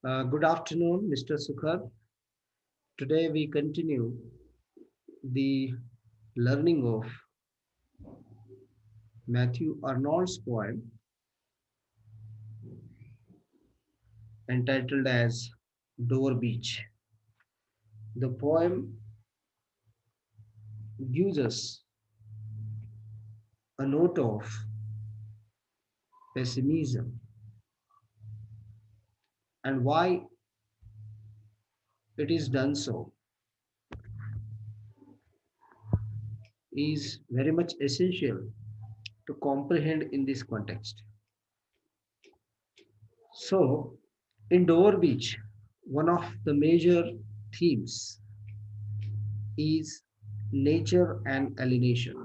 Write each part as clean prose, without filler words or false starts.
Good afternoon, Mr. Sukhad. Today we continue the learning of Matthew Arnold's poem entitled as Dover Beach. The poem gives us a note of pessimism, and why it is done so is very much essential to comprehend in this context. So, in Dover Beach, one of the major themes is nature and alienation.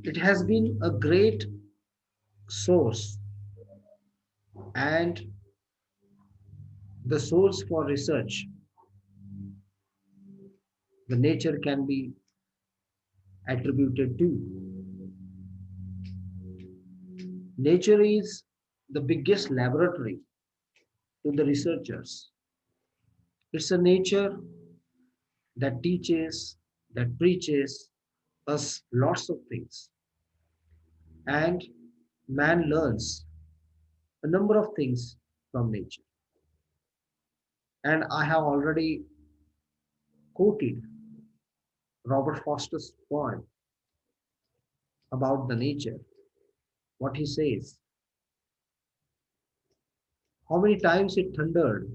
It has been a great source and the source for research. The nature can be attributed to. Nature is the biggest laboratory to the researchers. It's a nature that teaches, that preaches us lots of things. And man learns a number of things from nature. And I have already quoted Robert Foster's poem about the nature. What he says, how many times it thundered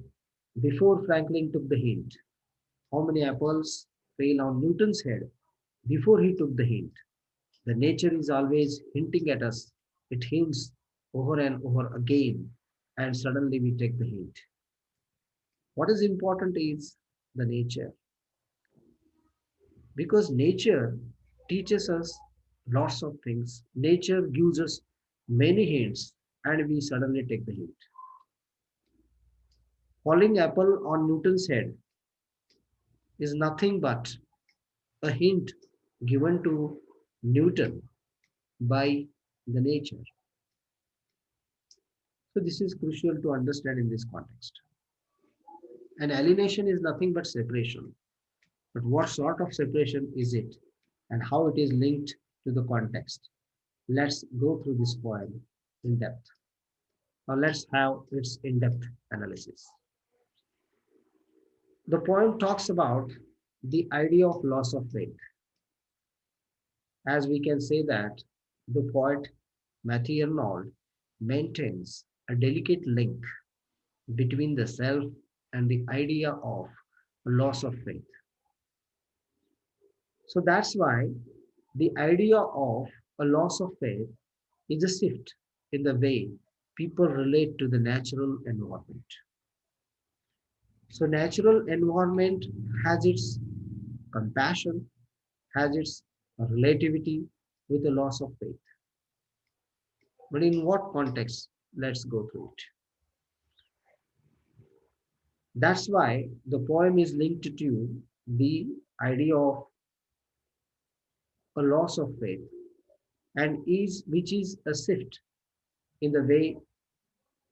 before Franklin took the hint. How many apples fell on Newton's head before he took the hint. The nature is always hinting at us. It hints over and over again, and suddenly we take the hint. What is important is the nature, because nature teaches us lots of things. Nature gives us many hints, and we suddenly take the hint. Falling apple on Newton's head is nothing but a hint given to Newton by the nature. So this is crucial to understand in this context. And alienation is nothing but separation. But what sort of separation is it and how it is linked to the context? Let's go through this poem in depth. Now let's have its in-depth analysis. The poem talks about the idea of loss of faith. As we can say that the poet Matthew Arnold maintains a delicate link between the self and the idea of loss of faith. So that's why the idea of a loss of faith is a shift in the way people relate to the natural environment. So natural environment has its compassion, has its relativity with the loss of faith. But in what context? Let's go through it. That's why the poem is linked to the idea of a loss of faith and is which is a shift in the way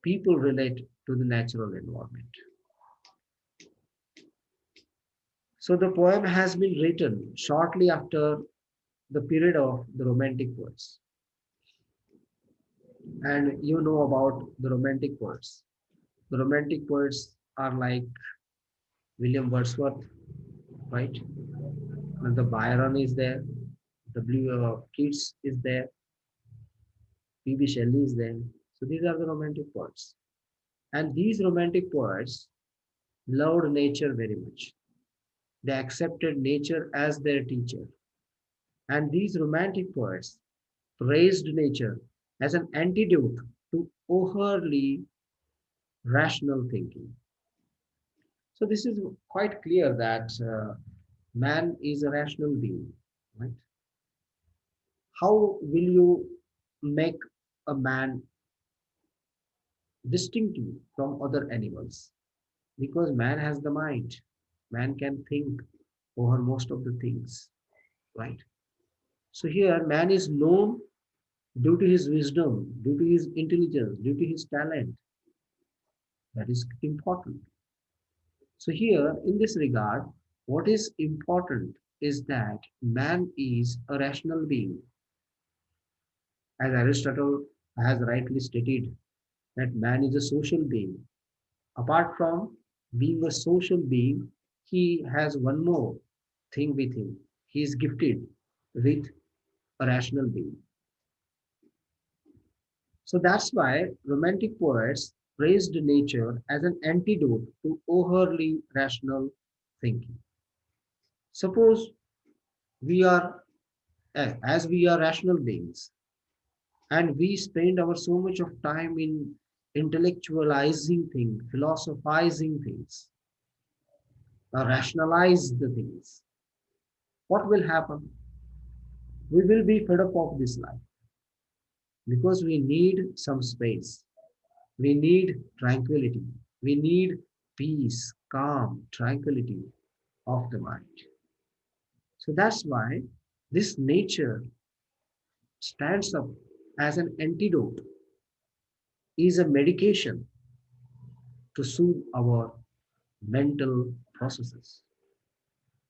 people relate to the natural environment. So the poem has been written shortly after the period of the Romantic poets. And you know about the Romantic poets. The Romantic poets are like William Wordsworth, right? And the Byron is there, W. Keats is there, P.B. Shelley is there. So these are the Romantic poets. And these Romantic poets loved nature very much. They accepted nature as their teacher. And these Romantic poets praised nature as an antidote to overly rational thinking. So this is quite clear that man is a rational being, right? How will you make a man distinctive from other animals? Because man has the mind. Man can think over most of the things, right? So here man is known due to his wisdom, due to his intelligence, due to his talent. That is important. So here, in this regard, what is important is that man is a rational being. As Aristotle has rightly stated, that man is a social being. Apart from being a social being, he has one more thing with him. He is gifted with a rational being. So that's why romantic poets praised nature as an antidote to overly rational thinking. Suppose we are, as we are rational beings, and we spend our so much of time in intellectualizing things, philosophizing things, rationalize the things. What will happen? We will be fed up of this life because we need some space. We need tranquility. We need peace, calm, tranquility of the mind. So that's why this nature stands up as an antidote, is a medication to soothe our mental processes.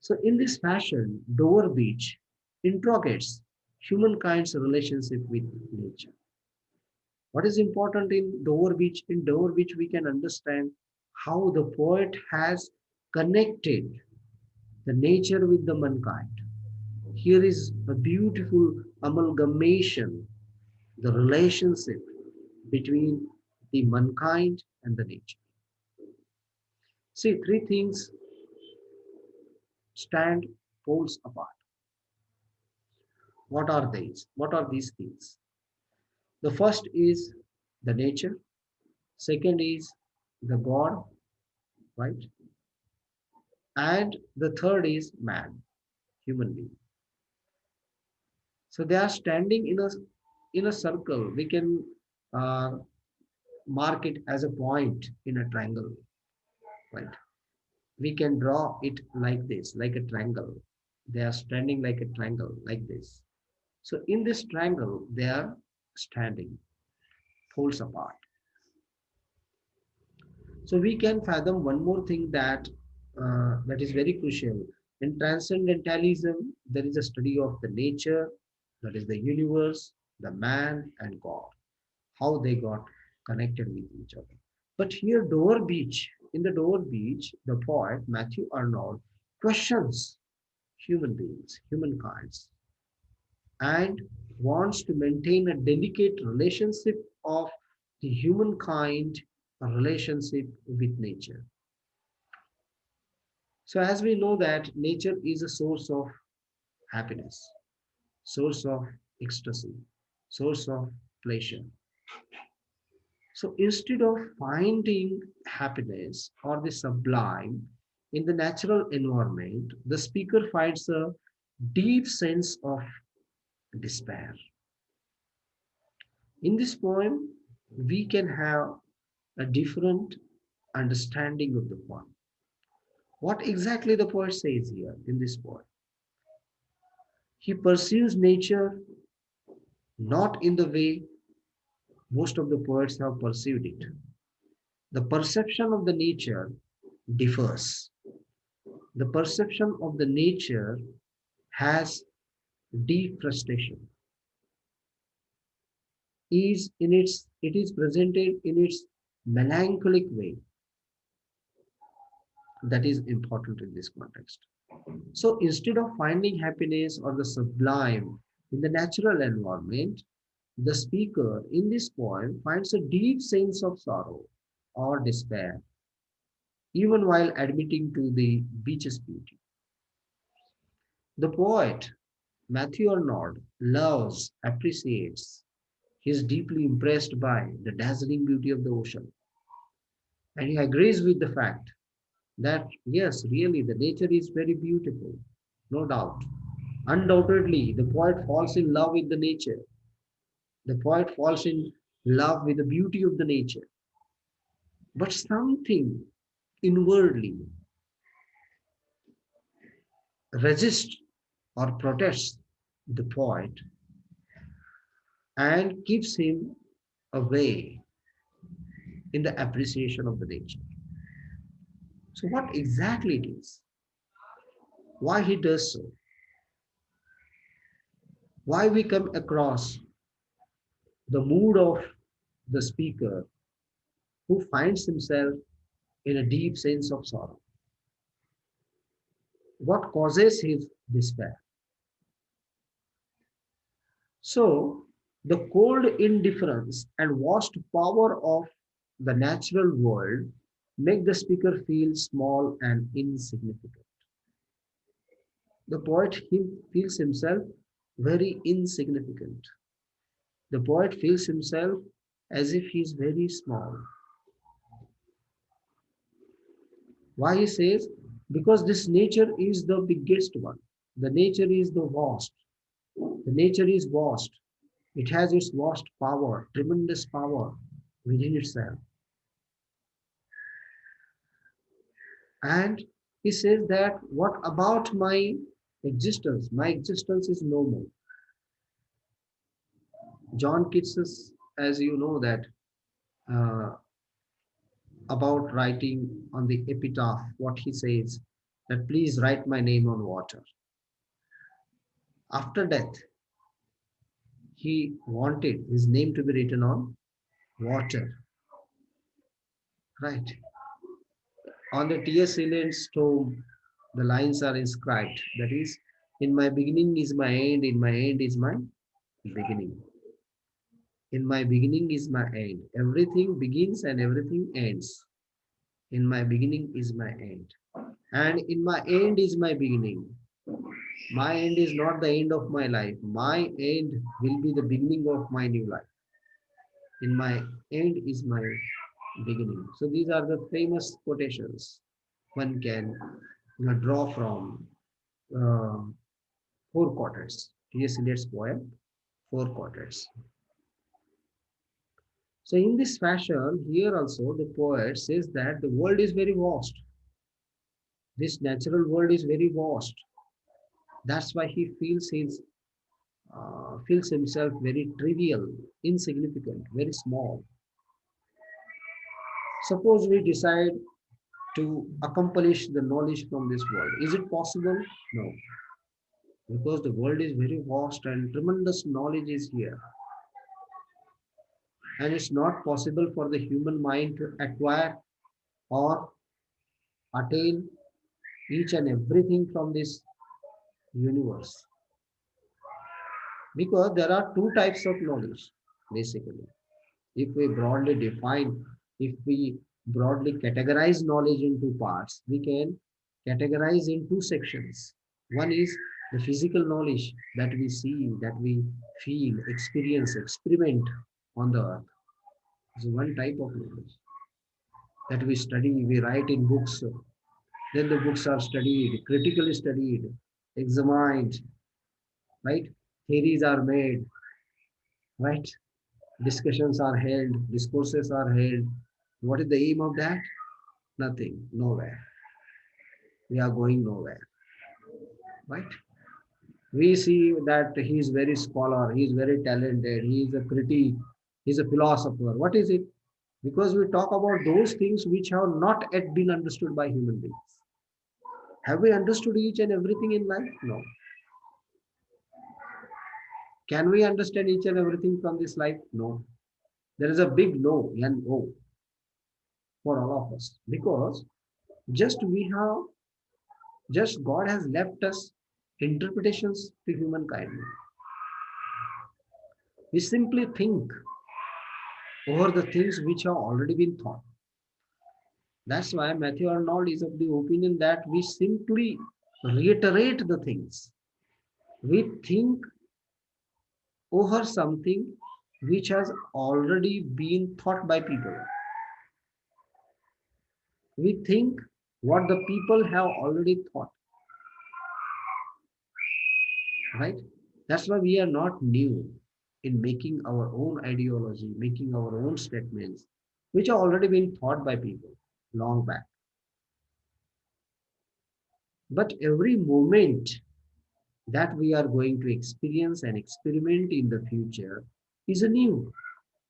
So in this fashion, Dover Beach interrogates humankind's relationship with nature. What is important in Dover Beach? In Dover Beach, we can understand how the poet has connected the nature with the mankind. Here is a beautiful amalgamation, the relationship between the mankind and the nature. See, three things stand poles apart. What are these? What are these things? The first is the nature, second is the God, right? And the third is man, human being. So they are standing in a circle. We can uh, mark it as a point in a triangle, right? We can draw it like this, like a triangle. They are standing like a triangle, like this. So in this triangle, they are standing poles apart. So we can fathom one more thing that is very crucial. In transcendentalism, there is a study of the nature, that is the universe, the man, and God, how they got connected with each other. But here, Dover Beach, in the Dover Beach, the poet Matthew Arnold questions human beings, humankind, and wants to maintain a delicate relationship of the humankind, a relationship with nature. So as we know that nature is a source of happiness, source of ecstasy, source of pleasure. So instead of finding happiness or the sublime in the natural environment, the speaker finds a deep sense of despair. In this poem, we can have a different understanding of the poem. What exactly the poet says here in this poem? He perceives nature not in the way most of the poets have perceived it. The perception of the nature differs. The perception of the nature has deep frustration. It is presented in its melancholic way. That is important in this context. So instead of finding happiness or the sublime in the natural environment, the speaker in this poem finds a deep sense of sorrow or despair, even while admitting to the beach's beauty. The poet, Matthew Arnold, loves, appreciates, he is deeply impressed by the dazzling beauty of the ocean. And he agrees with the fact that, yes, really, the nature is very beautiful, no doubt. Undoubtedly, the poet falls in love with the nature. The poet falls in love with the beauty of the nature. But something inwardly resists or protests the poet and keeps him away in the appreciation of the nature. So, what exactly it is, why he does so, why we come across the mood of the speaker who finds himself in a deep sense of sorrow, what causes his despair. So, the cold indifference and vast power of the natural world make the speaker feel small and insignificant. The poet feels himself very insignificant. The poet feels himself as if he is very small. Why he says? Because this nature is the biggest one. The nature is the vast. The nature is vast. It has its vast power, tremendous power within itself. And he says that what about my existence? My existence is no more. John Keats, as you know, that uh, about writing on the epitaph, what he says, that please write my name on water. After death, he wanted his name to be written on water, right? On the T.S. Eliot's tomb, the lines are inscribed. That is, in my beginning is my end, in my end is my beginning. In my beginning is my end. Everything begins and everything ends. In my beginning is my end. And in my end is my beginning. My end is not the end of my life. My end will be the beginning of my new life. In my end is my beginning. So these are the famous quotations one can draw from uh, four quarters. T.S. Eliot's poem, Four Quarters. So in this fashion, here also the poet says that the world is very vast. This natural world is very vast. That's why he feels himself very trivial, insignificant, very small. Suppose we decide to accomplish the knowledge from this world. Is it possible? No, because the world is very vast and tremendous knowledge is here. And it's not possible for the human mind to acquire or attain each and everything from this universe. Because there are two types of knowledge, basically. If we broadly define, if we broadly categorize knowledge into parts, we can categorize in two sections. One is the physical knowledge that we see, that we feel, experience, experiment on the earth. This is one type of knowledge that we study, we write in books. Then the books are studied, critically studied, examined, right? Theories are made, right? Discussions are held, discourses are held. What is the aim of that? Nothing, nowhere. We are going nowhere, right? We see that he is very scholar, he is very talented, he is a critic, he is a philosopher. What is it? Because we talk about those things which have not yet been understood by human beings. Have we understood each and everything in life? No. Can we understand each and everything from this life? No. There is a big no, N-O, for all of us. Because just we have, just God has left us interpretations to humankind. We simply think over the things which have already been thought. That's why Matthew Arnold is of the opinion that we simply reiterate the things. We think over something which has already been thought by people. We think what the people have already thought, right? That's why we are not new in making our own ideology, making our own statements, which have already been thought by people long back. But every moment that we are going to experience and experiment in the future is a new,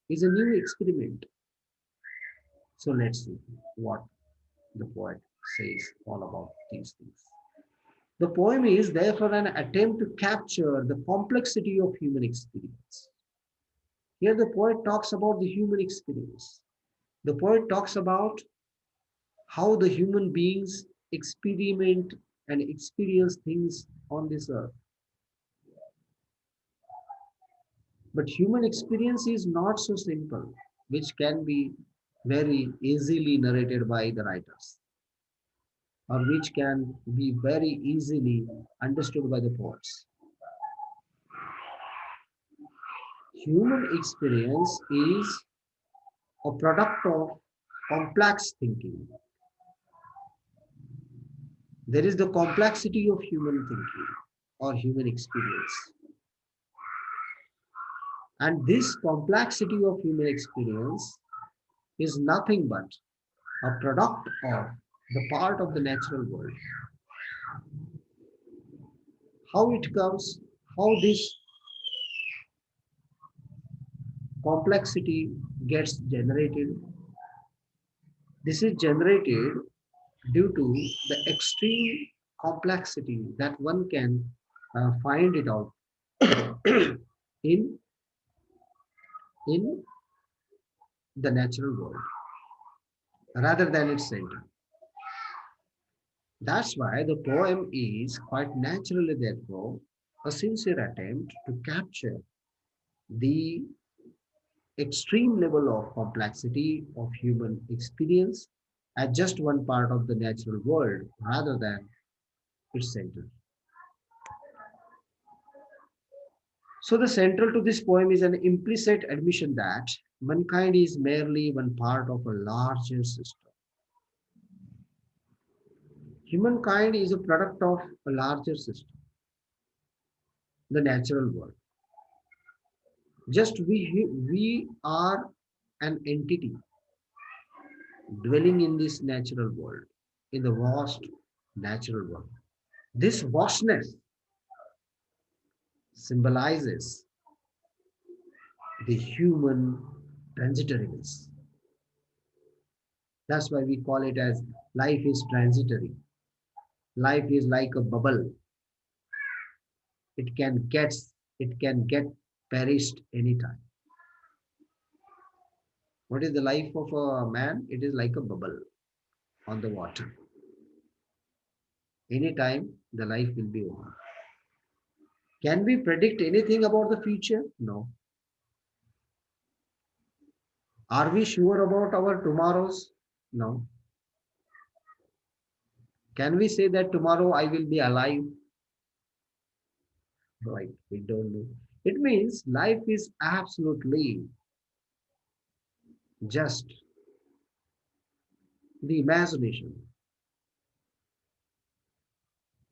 is a new experiment. So let's see what the poet says all about these things. The poem is therefore an attempt to capture the complexity of human experience. Here the poet talks about the human experience. The poet talks about how the human beings experiment and experience things on this earth. But human experience is not so simple, which can be very easily narrated by the writers, or which can be very easily understood by the poets. Human experience is a product of complex thinking. There is the complexity of human thinking or human experience. And this complexity of human experience is nothing but a product of the part of the natural world. How it comes, how this complexity gets generated. This is generated due to the extreme complexity that one can find it out in, in the natural world rather than its center. That's why the poem is quite naturally, therefore, a sincere attempt to capture the extreme level of complexity of human experience at just one part of the natural world rather than its center. So the central to this poem is an implicit admission that mankind is merely one part of a larger system. Humankind is a product of a larger system, the natural world. Just we are an entity dwelling in this natural world, in the vast natural world. This vastness symbolizes the human transitoriness. That's why we call it as life is transitory. Life is like a bubble. It can get it can get perished anytime. What is the life of a man? It is like a bubble on the water. Anytime the life will be over. Can we predict anything about the future? No. Are we sure about our tomorrows? No. Can we say that tomorrow I will be alive? Right, we don't know. It means life is absolutely just the imagination.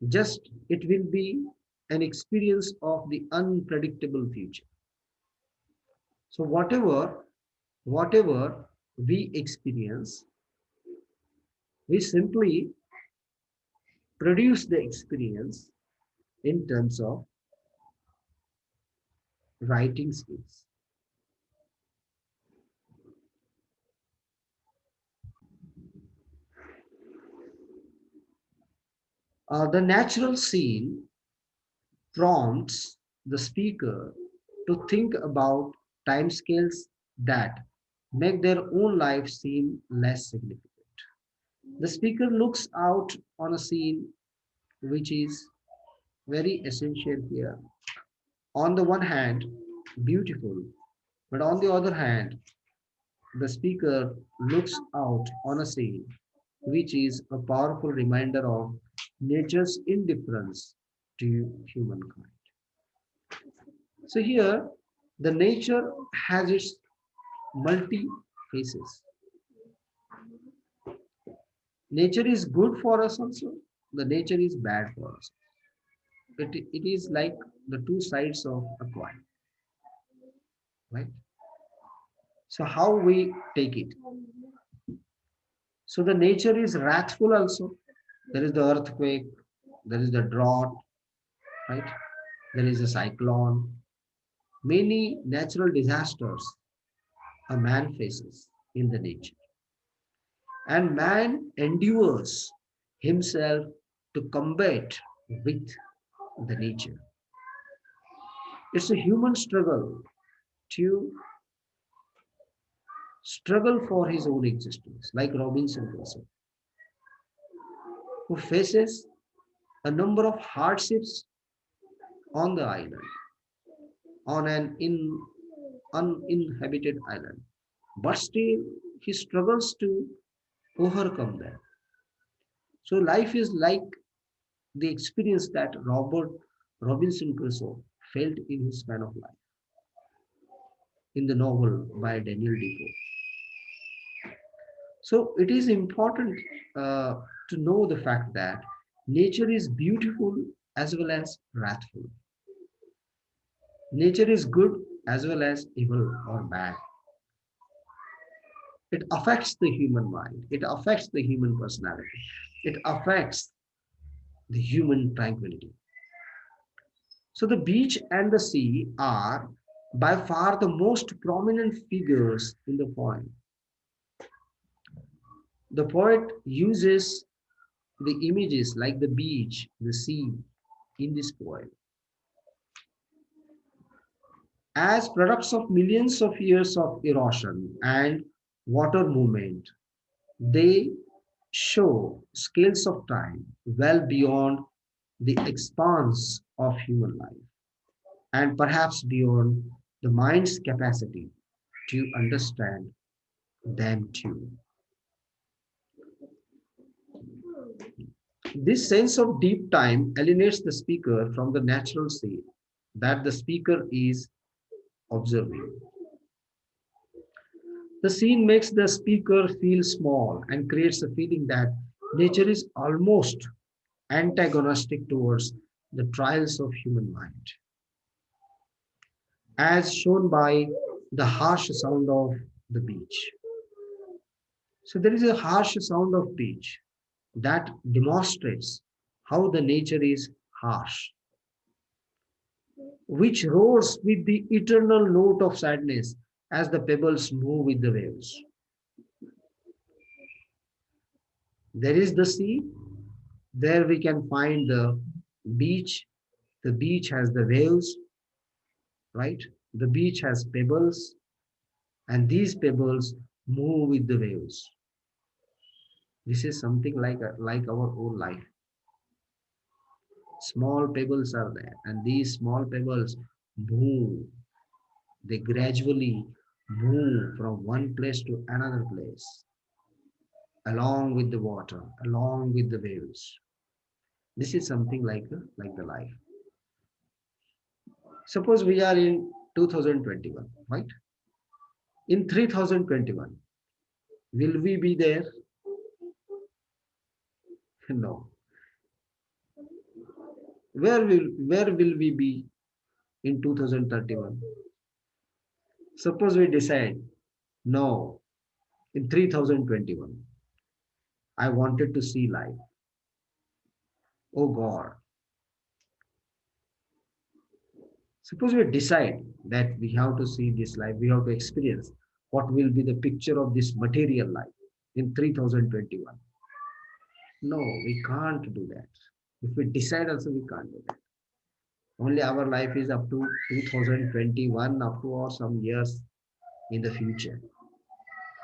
Just it will be an experience of the unpredictable future. So whatever we experience, we simply produce the experience in terms of writing skills. The natural scene prompts the speaker to think about timescales that make their own life seem less significant. The speaker looks out on a scene which is very essential here. On the one hand, beautiful, but on the other hand, the speaker looks out on a scene which is a powerful reminder of nature's indifference to humankind. So here, the nature has its multi faces. Nature is good for us also. The nature is bad for us. It is like the two sides of a coin, right? So how we take it? So the nature is wrathful also. There is the earthquake, there is the drought, right? There is a cyclone. many natural disasters a man faces in the nature. And man endures himself to combat with the nature. It's a human to struggle for his own existence, like Robinson Crusoe, who faces a number of hardships on the island, on an uninhabited island. But still, he struggles to overcome them. So life is like the experience that Robinson Crusoe felt in his span of life in the novel by Daniel Defoe. So it is important to know the fact that nature is beautiful as well as wrathful. Nature is good as well as evil or bad. It affects the human mind. It affects the human personality. It affects the human tranquility. So the beach and the sea are by far the most prominent figures in the poem. The poet uses the images like the beach, the sea in this poem as products of millions of years of erosion and water movement. They show scales of time well beyond the expanse of human life and perhaps beyond the mind's capacity to understand them too. This sense of deep time alienates the speaker from the natural scene that the speaker is observing. The scene makes the speaker feel small and creates a feeling that nature is almost antagonistic towards the trials of human mind, as shown by the harsh sound of the beach. So there is a harsh sound of beach that demonstrates how the nature is harsh, which roars with the eternal note of sadness as the pebbles move with the waves. There is the sea, there we can find the beach. The beach has the waves, right? The beach has pebbles, and these pebbles move with the waves. This is something like our own life. Small pebbles are there, and these small pebbles move. They gradually move from one place to another place, along with the water, along with the waves. This is something like the life. Suppose we are in 2021, right? In 3021, will we be there? No. Where will we be in 2031? Suppose we decide, no, in 3021, I wanted to see life. Oh God. Suppose we decide that we have to see this life, we have to experience what will be the picture of this material life in 3021. No, we can't do that. If we decide also, we can't do that. Only our life is up to 2021, up to or some years in the future.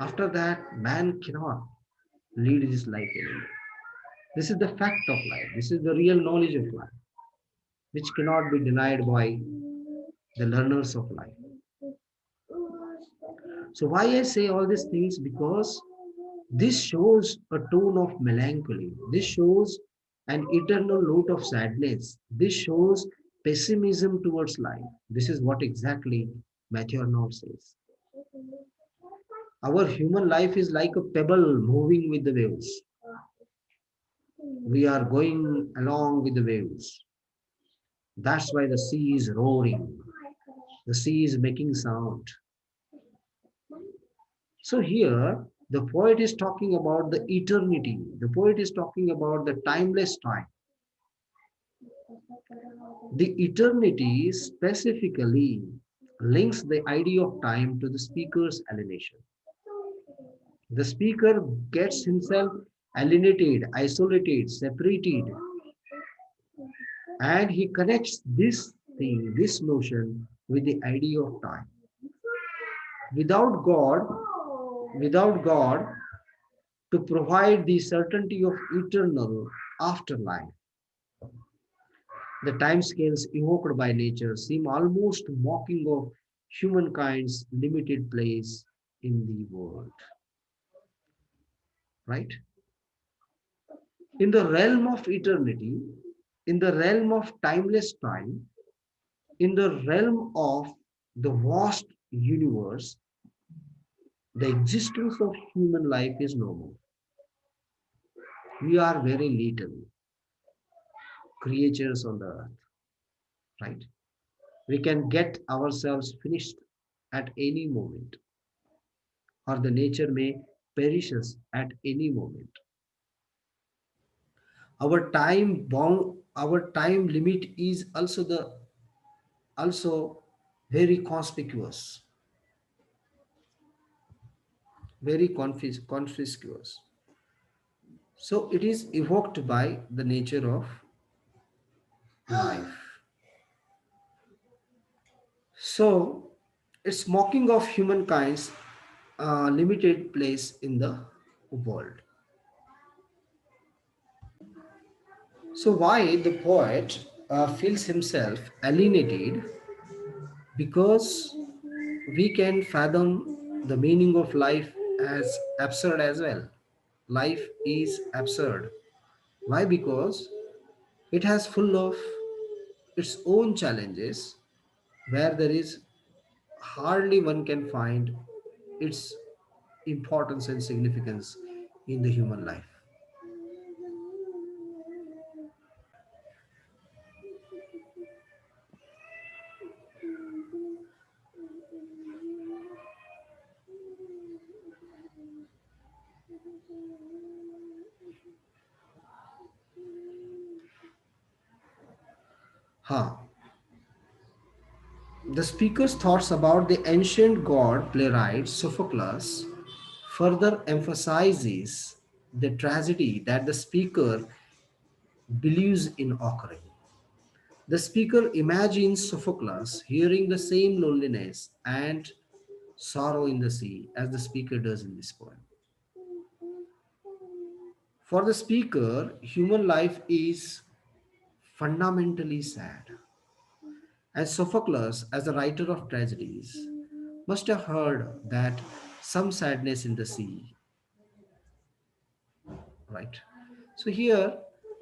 After that, man cannot lead his life anymore. This is the fact of life. This is the real knowledge of life, which cannot be denied by the learners of life. So why I say all these things? Because this shows a tone of melancholy. This shows an eternal note of sadness. This shows pessimism towards life. This is what exactly Matthew Arnold says. Our human life is like a pebble moving with the waves. We are going along with the waves. That's why the sea is roaring. The sea is making sound. So here, the poet is talking about the eternity. The poet is talking about the timeless time. The eternity specifically links the idea of time to the speaker's alienation. The speaker gets himself alienated, isolated, separated, and he connects this thing, this notion, with the idea of time. Without God, without God to provide the certainty of eternal afterlife, the timescales evoked by nature seem almost mocking of humankind's limited place in the world, right? In the realm of eternity, in the realm of timeless time, in the realm of the vast universe, the existence of human life is normal. We are very little creatures on the earth, right? We can get ourselves finished at any moment, or the nature may perish us at any moment. Our time limit is also very conspicuous, very conspicuous. So it is evoked by the nature of life. So it's mocking of humankind's limited place in the world. So why the poet feels himself alienated? Because we can fathom the meaning of life as absurd as well. Life is absurd. Why? Because it has full of its own challenges where there is hardly one can find its importance and significance in the human life. Huh. The speaker's thoughts about the ancient god playwright Sophocles further emphasizes the tragedy that the speaker believes in occurring. The speaker imagines Sophocles hearing the same loneliness and sorrow in the sea as the speaker does in this poem. For the speaker, human life is fundamentally sad, and Sophocles, as a writer of tragedies, must have heard that some sadness in the sea, right? So here,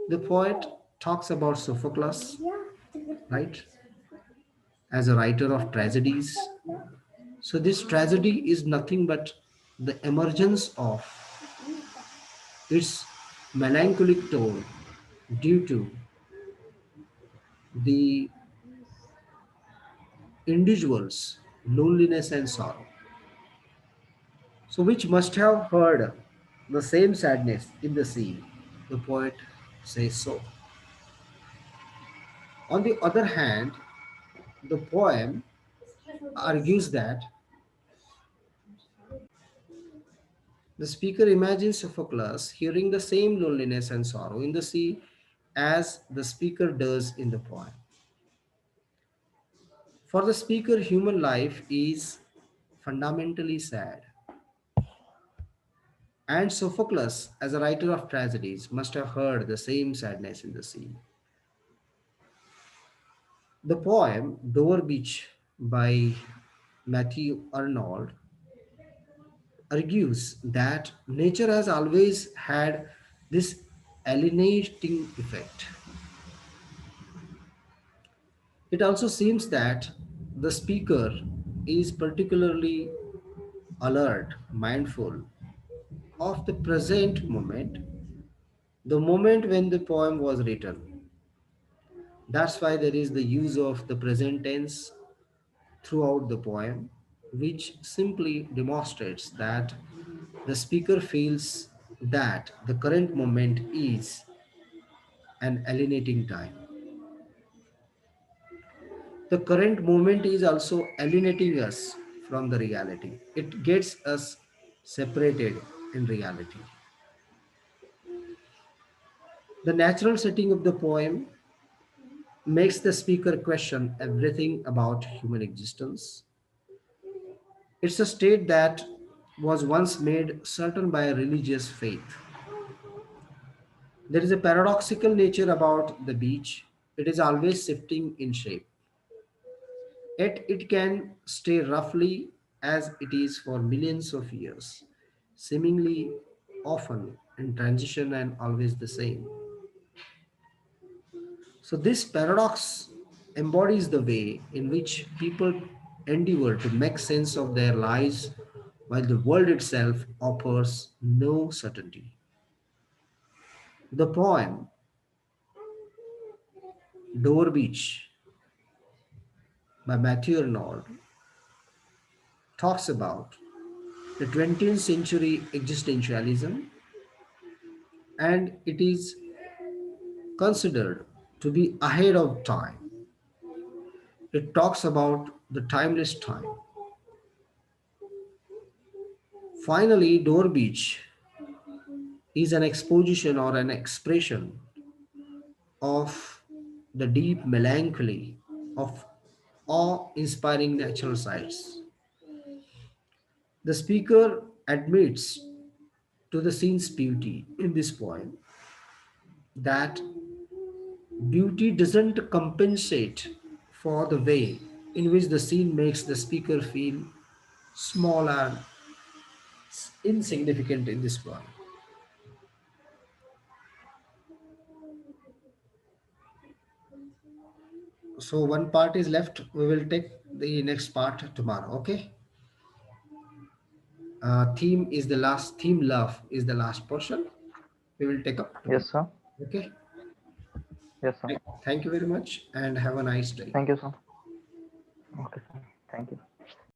the poet talks about Sophocles, right, as a writer of tragedies. So this tragedy is nothing but the emergence of its melancholic tone due to the individual's loneliness and sorrow. So which must have heard the same sadness in the sea, the poet says so. On the other hand, the poem argues that the speaker imagines Sophocles hearing the same loneliness and sorrow in the sea as the speaker does in the poem. For the speaker, human life is fundamentally sad, and Sophocles, as a writer of tragedies, must have heard the same sadness in the sea. The poem Dover Beach by Matthew Arnold argues that nature has always had this alienating effect. It also seems that the speaker is particularly alert, mindful of the present moment, the moment when the poem was written. That's why there is the use of the present tense throughout the poem, which simply demonstrates that the speaker feels that the current moment is an alienating time. The current moment is also alienating us from the reality. It gets us separated in reality. The natural setting of the poem makes the speaker question everything about human existence. It's a state that was once made certain by a religious faith. There is a paradoxical nature about the beach. It is always shifting in shape. Yet it can stay roughly as it is for millions of years, seemingly often in transition and always the same. So, this paradox embodies the way in which people endeavor to make sense of their lives while the world itself offers no certainty. The poem Dover Beach by Matthew Arnold talks about the 20th century existentialism, and it is considered to be ahead of time. It talks about the timeless time. Finally, Door Beach is an exposition or an expression of the deep melancholy of awe inspiring natural sights. The speaker admits to the scene's beauty in this poem that beauty doesn't compensate for the way in which the scene makes the speaker feel small and insignificant in this world. So one part is left. We will take the next part tomorrow. Okay. Theme is the last. Theme love is the last portion. We will take up tomorrow. Yes, sir. Okay. Yes, sir. Thank you very much and have a nice day. Thank you, sir. Okay, sir. Thank you.